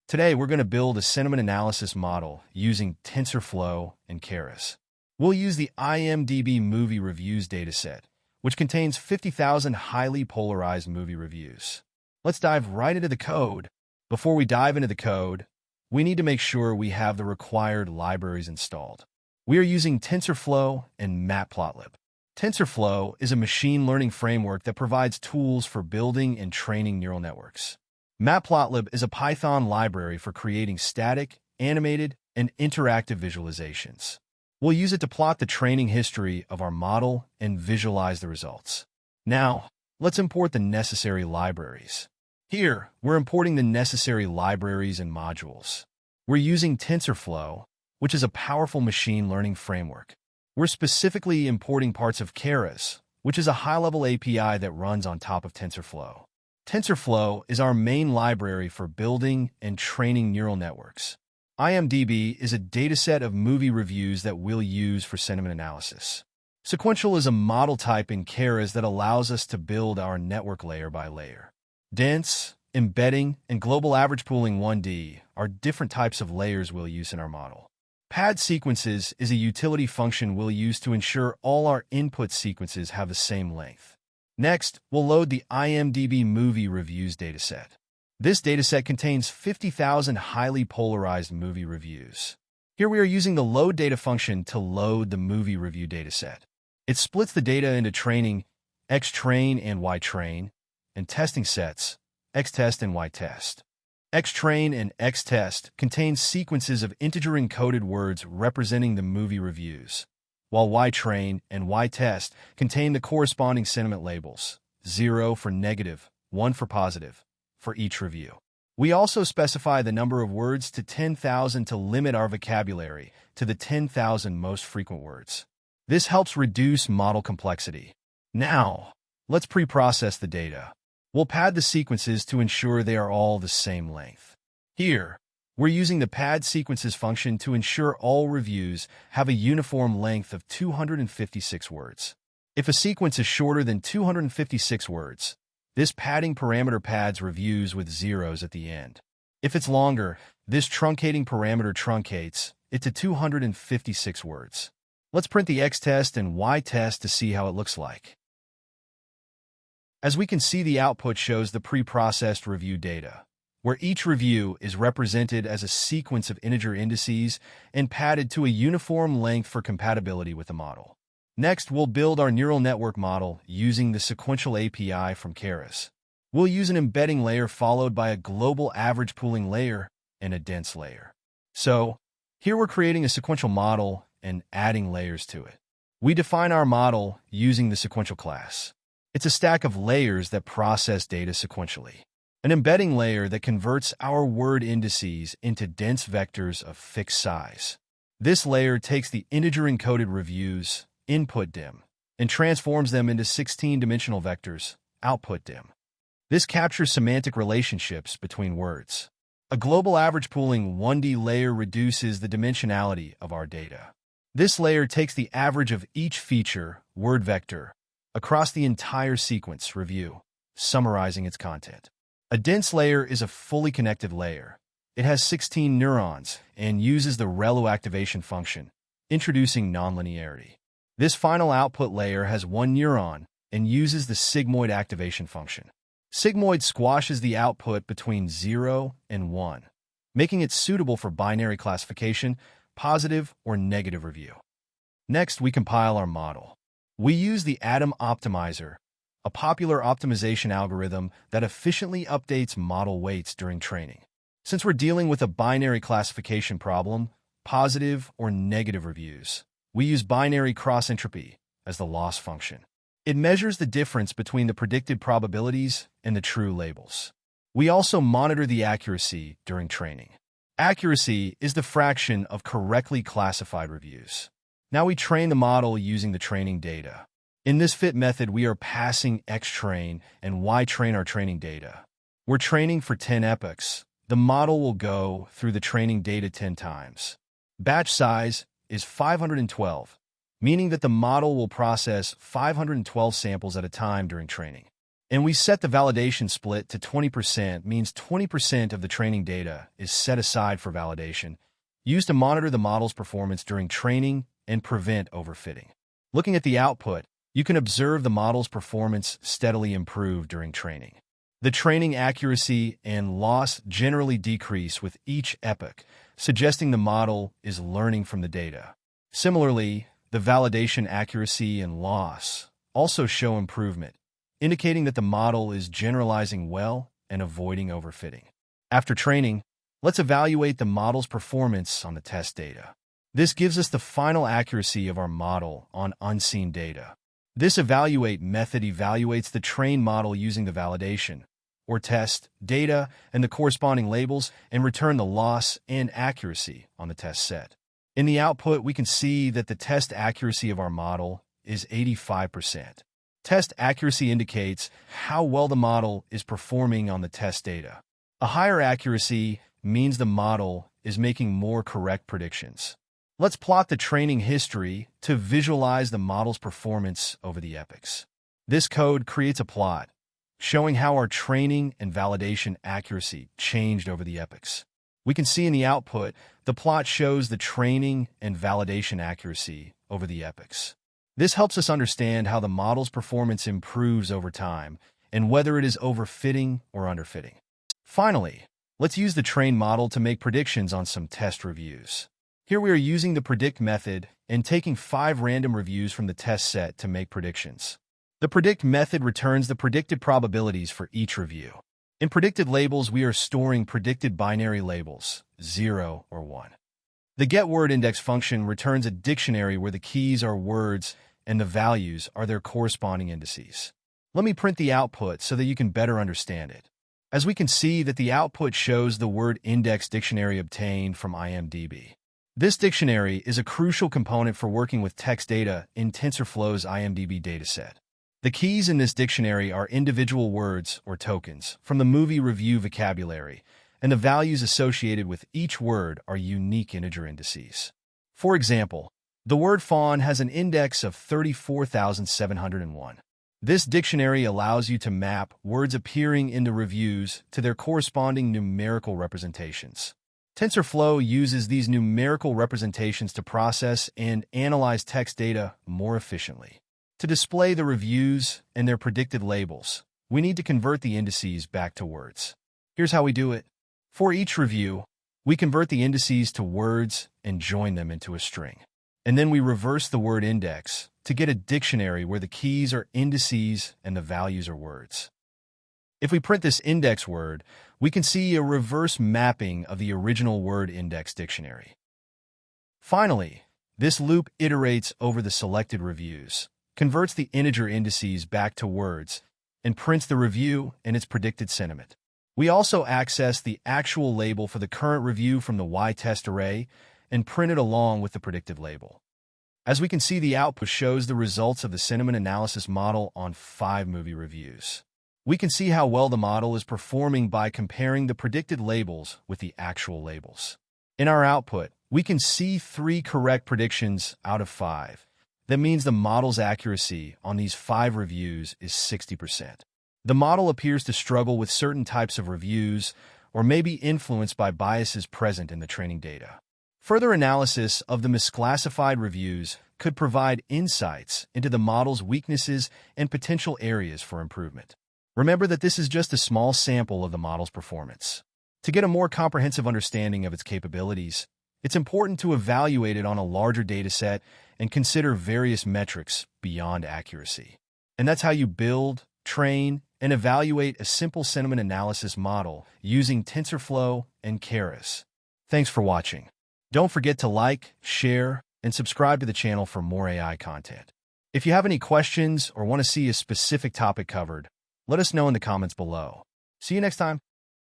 Today, we're going to build a sentiment analysis model using TensorFlow and Keras. We'll use the IMDb movie reviews dataset, which contains 50,000 highly polarized movie reviews. Let's dive right into the code. Before we dive into the code, we need to make sure we have the required libraries installed. We are using TensorFlow and Matplotlib. TensorFlow is a machine learning framework that provides tools for building and training neural networks. Matplotlib is a Python library for creating static, animated, and interactive visualizations. We'll use it to plot the training history of our model and visualize the results. Now, let's import the necessary libraries. Here, we're importing the necessary libraries and modules. We're using TensorFlow, which is a powerful machine learning framework. We're specifically importing parts of Keras, which is a high-level API that runs on top of TensorFlow. TensorFlow is our main library for building and training neural networks. IMDb is a dataset of movie reviews that we'll use for sentiment analysis. Sequential is a model type in Keras that allows us to build our network layer by layer. Dense, embedding, and global average pooling 1D are different types of layers we'll use in our model. Pad sequences is a utility function we'll use to ensure all our input sequences have the same length. Next, we'll load the IMDb movie reviews dataset. This dataset contains 50,000 highly polarized movie reviews. Here we are using the load data function to load the movie review dataset. It splits the data into training, xtrain and ytrain, and testing sets, xtest and ytest. Xtrain and xtest contain sequences of integer-encoded words representing the movie reviews, while ytrain and ytest contain the corresponding sentiment labels, 0 for negative, 1 for positive, for each review. We also specify the number of words to 10,000 to limit our vocabulary to the 10,000 most frequent words. This helps reduce model complexity. Now, let's preprocess the data. We'll pad the sequences to ensure they are all the same length. Here, we're using the pad sequences function to ensure all reviews have a uniform length of 256 words. If a sequence is shorter than 256 words, this padding parameter pads reviews with zeros at the end. If it's longer, this truncating parameter truncates it to 256 words. Let's print the xtest and ytest to see how it looks like. As we can see, the output shows the preprocessed review data, where each review is represented as a sequence of integer indices and padded to a uniform length for compatibility with the model. Next, we'll build our neural network model using the Sequential API from Keras. We'll use an embedding layer followed by a global average pooling layer and a dense layer. So, here we're creating a sequential model and adding layers to it. We define our model using the sequential class. It's a stack of layers that process data sequentially. An embedding layer that converts our word indices into dense vectors of fixed size. This layer takes the integer-encoded reviews, input dim, and transforms them into 16-dimensional vectors, output dim. This captures semantic relationships between words. A global average pooling 1D layer reduces the dimensionality of our data. This layer takes the average of each feature, word vector, across the entire sequence review, summarizing its content. A dense layer is a fully connected layer. It has 16 neurons and uses the ReLU activation function, introducing nonlinearity. This final output layer has 1 neuron and uses the sigmoid activation function. Sigmoid squashes the output between 0 and 1, making it suitable for binary classification, positive or negative review. Next, we compile our model. We use the Atom Optimizer, a popular optimization algorithm that efficiently updates model weights during training. Since we're dealing with a binary classification problem, positive or negative reviews, we use binary cross-entropy as the loss function. It measures the difference between the predicted probabilities and the true labels. We also monitor the accuracy during training. Accuracy is the fraction of correctly classified reviews. Now we train the model using the training data. In this fit method, we are passing xtrain and ytrain our training data. We're training for 10 epochs. The model will go through the training data 10 times. Batch size is 512, meaning that the model will process 512 samples at a time during training. And we set the validation split to 20%, means 20% of the training data is set aside for validation, used to monitor the model's performance during training and prevent overfitting. Looking at the output, you can observe the model's performance steadily improve during training. The training accuracy and loss generally decrease with each epoch, suggesting the model is learning from the data. Similarly, the validation accuracy and loss also show improvement, indicating that the model is generalizing well and avoiding overfitting. After training, let's evaluate the model's performance on the test data. This gives us the final accuracy of our model on unseen data. This evaluate method evaluates the trained model using the validation, or test, data and the corresponding labels and return the loss and accuracy on the test set. In the output, we can see that the test accuracy of our model is 85%. Test accuracy indicates how well the model is performing on the test data. A higher accuracy means the model is making more correct predictions. Let's plot the training history to visualize the model's performance over the epochs. This code creates a plot, showing how our training and validation accuracy changed over the epochs. We can see in the output, the plot shows the training and validation accuracy over the epochs. This helps us understand how the model's performance improves over time and whether it is overfitting or underfitting. Finally, let's use the trained model to make predictions on some test reviews. Here we are using the predict method and taking 5 random reviews from the test set to make predictions. The predict method returns the predicted probabilities for each review. In predicted labels, we are storing predicted binary labels, 0 or 1. The getWordIndex function returns a dictionary where the keys are words and the values are their corresponding indices. Let me print the output so that you can better understand it. As we can see that the output shows the word index dictionary obtained from IMDb. This dictionary is a crucial component for working with text data in TensorFlow's IMDb dataset. The keys in this dictionary are individual words or tokens from the movie review vocabulary, and the values associated with each word are unique integer indices. For example, the word fawn has an index of 34,701. This dictionary allows you to map words appearing in the reviews to their corresponding numerical representations. TensorFlow uses these numerical representations to process and analyze text data more efficiently. To display the reviews and their predicted labels, we need to convert the indices back to words. Here's how we do it. For each review, we convert the indices to words and join them into a string. And then we reverse the word index to get a dictionary where the keys are indices and the values are words. If we print this index word, we can see a reverse mapping of the original word index dictionary. Finally, this loop iterates over the selected reviews, converts the integer indices back to words, and prints the review and its predicted sentiment. We also access the actual label for the current review from the y-test array and print it along with the predicted label. As we can see, the output shows the results of the sentiment analysis model on 5 movie reviews. We can see how well the model is performing by comparing the predicted labels with the actual labels. In our output, we can see 3 correct predictions out of 5. That means the model's accuracy on these 5 reviews is 60%. The model appears to struggle with certain types of reviews or may be influenced by biases present in the training data. Further analysis of the misclassified reviews could provide insights into the model's weaknesses and potential areas for improvement. Remember that this is just a small sample of the model's performance. To get a more comprehensive understanding of its capabilities, it's important to evaluate it on a larger dataset and consider various metrics beyond accuracy. And that's how you build, train, and evaluate a simple sentiment analysis model using TensorFlow and Keras. Thanks for watching. Don't forget to like, share, and subscribe to the channel for more AI content. If you have any questions or want to see a specific topic covered, let us know in the comments below. See you next time.